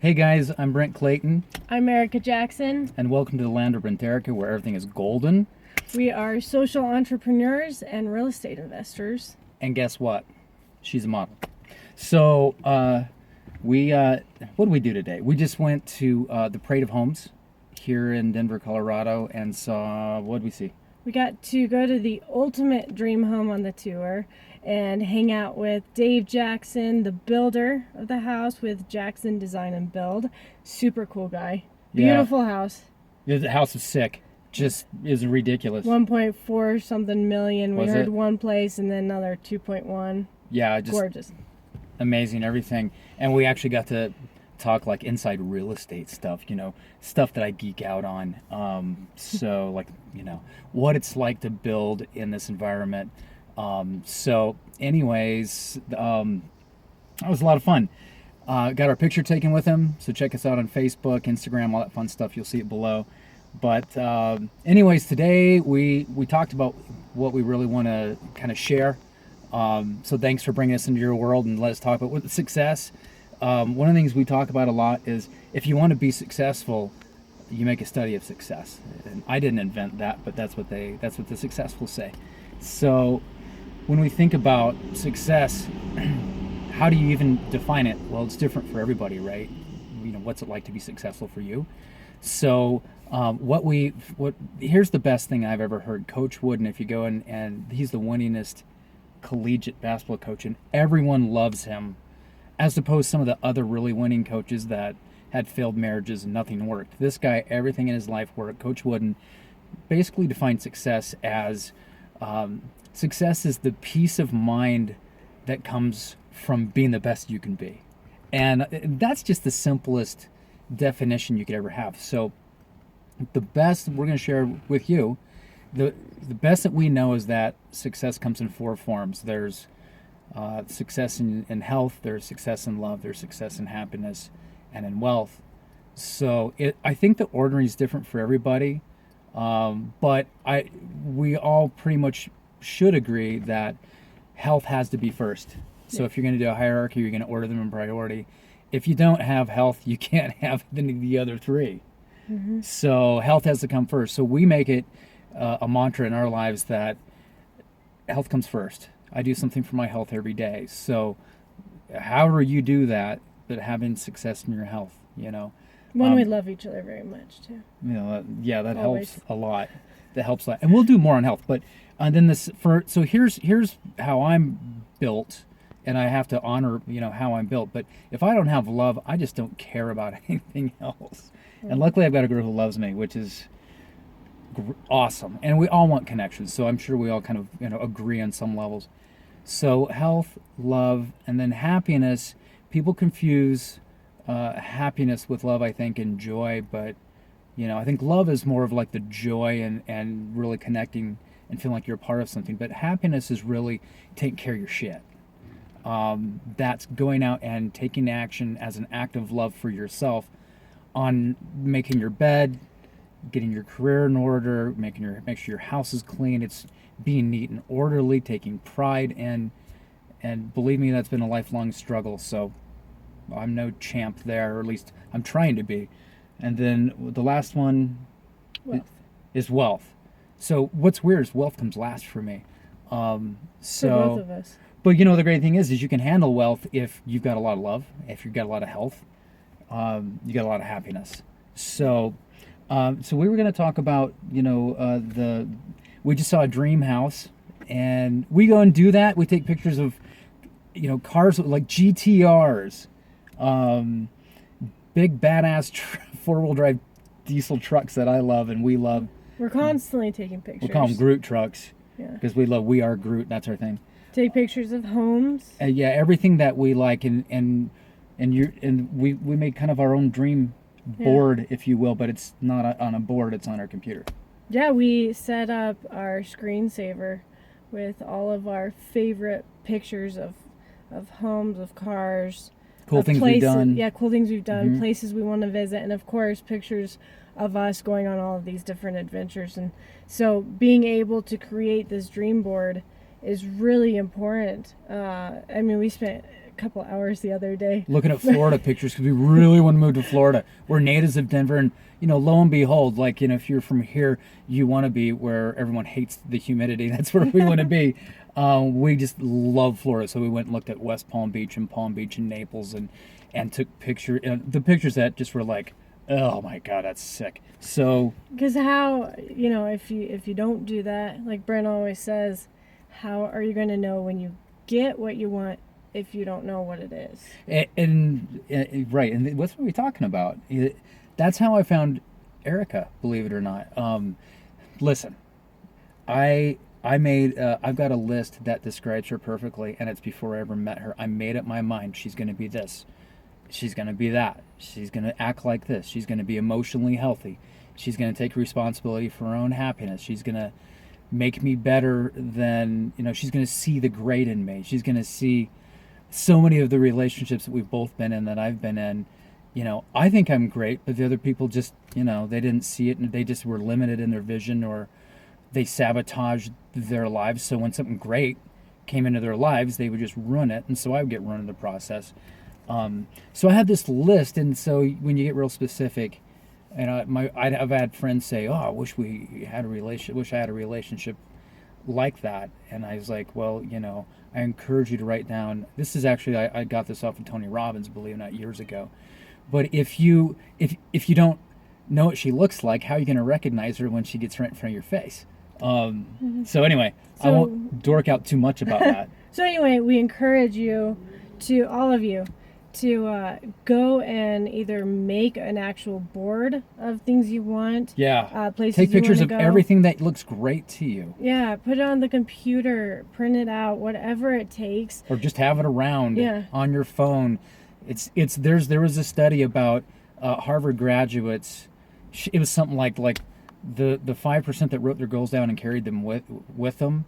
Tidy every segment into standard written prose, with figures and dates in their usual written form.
Hey guys, I'm Brent Clayton, I'm Erica Jackson. and welcome to the land of Brenterica, where everything is golden. We are social entrepreneurs and real estate investors. And guess what? She's a model. So, what did we do today? We just went to the Parade of Homes here in Denver, Colorado, and saw, what did we see? We got to go to the ultimate dream home on the tour and hang out with Dave Jackson, the builder of the house with Jackson Design and Build. Super cool guy. Beautiful house. The house is sick. Just is ridiculous. 1.4 something million. We Was heard it? one place and then another 2.1. Yeah, just Gorgeous. amazing, everything. And we actually got to talk like inside real estate stuff, stuff that I geek out on. So like, what it's like to build in this environment. So anyways, that was a lot of fun. Got our picture taken with him. So check us out on Facebook, Instagram, all that fun stuff. You'll see it below. But anyways, today we talked about what we really want to kind of share. So thanks for bringing us into your world and let us talk about success. One of the things we talk about a lot is if you want to be successful, you make a study of success. And I didn't invent that, but that's what the successful say. So when we think about success, how do you even define it? Well, it's different for everybody, right? What's it like to be successful for you? So here's the best thing I've ever heard. Coach Wooden, if you go and he's the winningest collegiate basketball coach, and everyone loves him, as opposed to some of the other really winning coaches that had failed marriages and nothing worked. This guy, everything in his life worked. Coach Wooden basically defined success as success is the peace of mind that comes from being the best you can be. And that's just the simplest definition you could ever have. So the best we're going to share with you, the best that we know is that success comes in four forms. There's success in health, there's success in love, there's success in happiness, and in wealth. So I think the ordering is different for everybody, but we all pretty much should agree that health has to be first. So if you're going to do a hierarchy, you're going to order them in priority. If you don't have health, you can't have any of the other three. Mm-hmm. So health has to come first. So we make it a mantra in our lives that health comes first. I do something for my health every day. So however you do that, but having success in your health, When we love each other very much too. That Always. helps a lot. That helps a lot. And we'll do more on health. But then so here's how I'm built, and I have to honor how I'm built. But if I don't have love, I just don't care about anything else. Mm-hmm. And luckily, I've got a girl who loves me, which is awesome. And we all want connections, so I'm sure we all kind of agree on some levels. So health, love, and then happiness. People confuse happiness with love, I think, and joy. But I think love is more of like the joy and really connecting and feeling like you're a part of something. But happiness is really taking care of your shit. That's going out and taking action as an act of love for yourself on making your bed, getting your career in order, make sure your house is clean. It's being neat and orderly, taking pride in, and believe me, that's been a lifelong struggle. So I'm no champ there, or at least I'm trying to be. And then the last one is wealth. So what's weird is wealth comes last for me. For both of us. But the great thing is you can handle wealth if you've got a lot of love, if you've got a lot of health, you got a lot of happiness. So we were going to talk about, we just saw a dream house, and we go and do that. We take pictures of, cars like GTRs, big badass four-wheel drive diesel trucks that I love and we love. We're constantly taking pictures. We call them Groot trucks. Yeah. Because we are Groot. That's our thing. Take pictures of homes. Everything that we like, and we made kind of our own dream board, if you will, but it's not on a board, it's on our computer. Yeah, we set up our screensaver with all of our favorite pictures of homes, of cars, cool things we've done. Yeah, cool things we've done, Mm-hmm. places we want to visit, and of course pictures of us going on all of these different adventures. And so being able to create this dream board is really important. We spent couple hours the other day. Looking at Florida pictures because we really want to move to Florida. We're natives of Denver, and lo and behold, if you're from here, you want to be where everyone hates the humidity. That's where we want to be. We just love Florida, so we went and looked at West Palm Beach and Naples, and took pictures. The pictures that just were like, oh my God, that's sick. So because how if you don't do that, like Brent always says, how are you going to know when you get what you want if you don't know what it is? And right, and what's what we're talking about? That's how I found Erica, believe it or not. Listen, I've got a list that describes her perfectly, and it's before I ever met her. I made up my mind. She's going to be this. She's going to be that. She's going to act like this. She's going to be emotionally healthy. She's going to take responsibility for her own happiness. She's going to make me better than, she's going to see the great in me. She's going to see so many of the relationships that we've both been in, that I've been in. I think I'm great, but the other people just, they didn't see it, and they just were limited in their vision, or they sabotaged their lives. So when something great came into their lives, they would just ruin it. And so I would get ruined in the process. So I had this list. And so when you get real specific, and I've had friends say, oh, I wish I had a relationship like that. And I was like, well, I encourage you to write down, this is actually, I got this off of Tony Robbins, believe it or not, years ago. But if you don't know what she looks like, how are you going to recognize her when she gets right in front of your face? So anyway, I won't dork out too much about that. So anyway, we encourage you, to all of you, to go and either make an actual board of things you want. Yeah. Places Take pictures you of want to go. everything that looks great to you. Yeah, put it on the computer, print it out, whatever it takes. Or just have it around on your phone. There was a study about Harvard graduates. It was something like the 5% that wrote their goals down and carried them with them,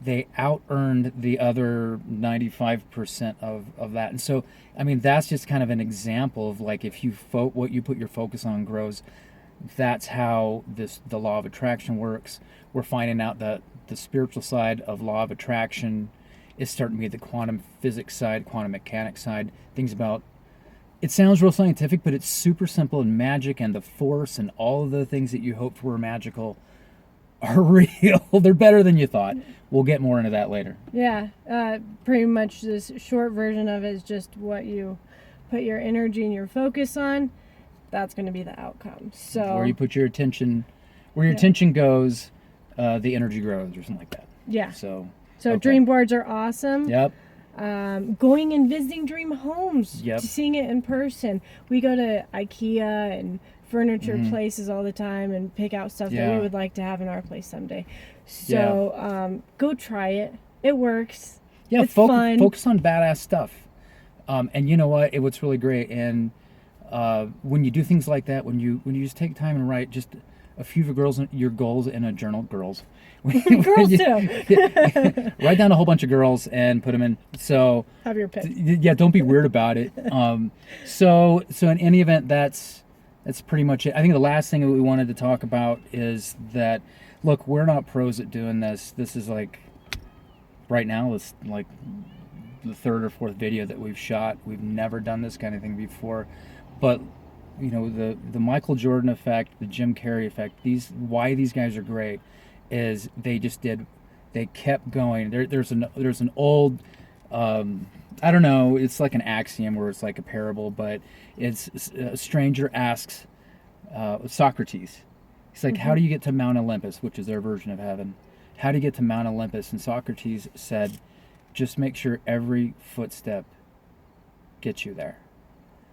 they out-earned the other 95% of that. And so, that's just kind of an example of if what you put your focus on grows. That's how the law of attraction works. We're finding out that the spiritual side of law of attraction is starting to be the quantum physics side, quantum mechanics side. Things about, it sounds real scientific, but it's super simple, and magic and the force and all of the things that you hoped were magical are real. They're better than you thought. We'll get more into that later. Yeah, pretty much this short version of it is just what you put your energy and your focus on, that's going to be the outcome. So where you put your attention, attention goes, the energy grows, or something like that. Yeah. So okay. Dream boards are awesome. Yep. Going and visiting dream homes. Yep. Seeing it in person. We go to IKEA and furniture places all the time and pick out stuff that we would like to have in our place someday. So go try it. It works. Yeah, it's fun. Focus on badass stuff. And you know what? What's really great, and when you do things like that, when you just take time and write just a few of your goals in a journal, girls girls too. Write down a whole bunch of girls and put them in. So have your pick. Yeah, don't be weird about it. So in any event, that's pretty much it. I think the last thing that we wanted to talk about is that, look, we're not pros at doing this. This is right now, it's like the third or fourth video that we've shot. We've never done this kind of thing before. But, the Michaeljordan effect, the Jim Carrey effect, why these guys are great is they kept going. There's an old, I don't know, it's like an axiom or it's like a parable, but it's a stranger asks Socrates. He's like, how do you get to Mount Olympus, which is their version of heaven? How do you get to Mount Olympus? And Socrates said, just make sure every footstep gets you there.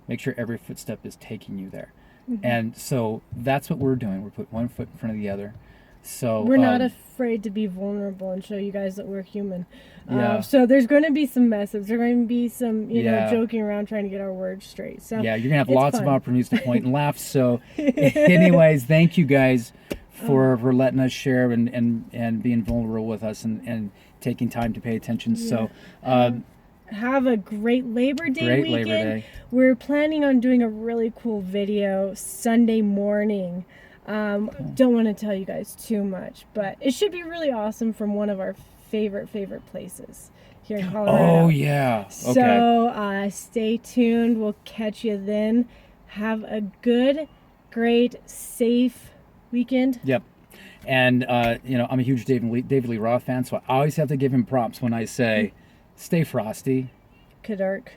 Make sure every footstep is taking you there. Mm-hmm. And so that's what we're doing. We're putting one foot in front of the other. So we're not afraid to be vulnerable and show you guys that we're human. Yeah. So there's going to be some messes. There's going to be some, joking around trying to get our words straight. So yeah, you're going to have lots of opportunities to point and laugh. So anyways, thank you guys for letting us share and being vulnerable with us and taking time to pay attention. Yeah. So have a great Labor Day weekend. Labor Day. We're planning on doing a really cool video Sunday morning. Don't want to tell you guys too much, but it should be really awesome from one of our favorite places here in Colorado. Oh yeah. Okay. So stay tuned. We'll catch you then. Have a good, great, safe weekend. Yep. And I'm a huge David Lee Roth fan, so I always have to give him props when I say, "Stay frosty." Kadark.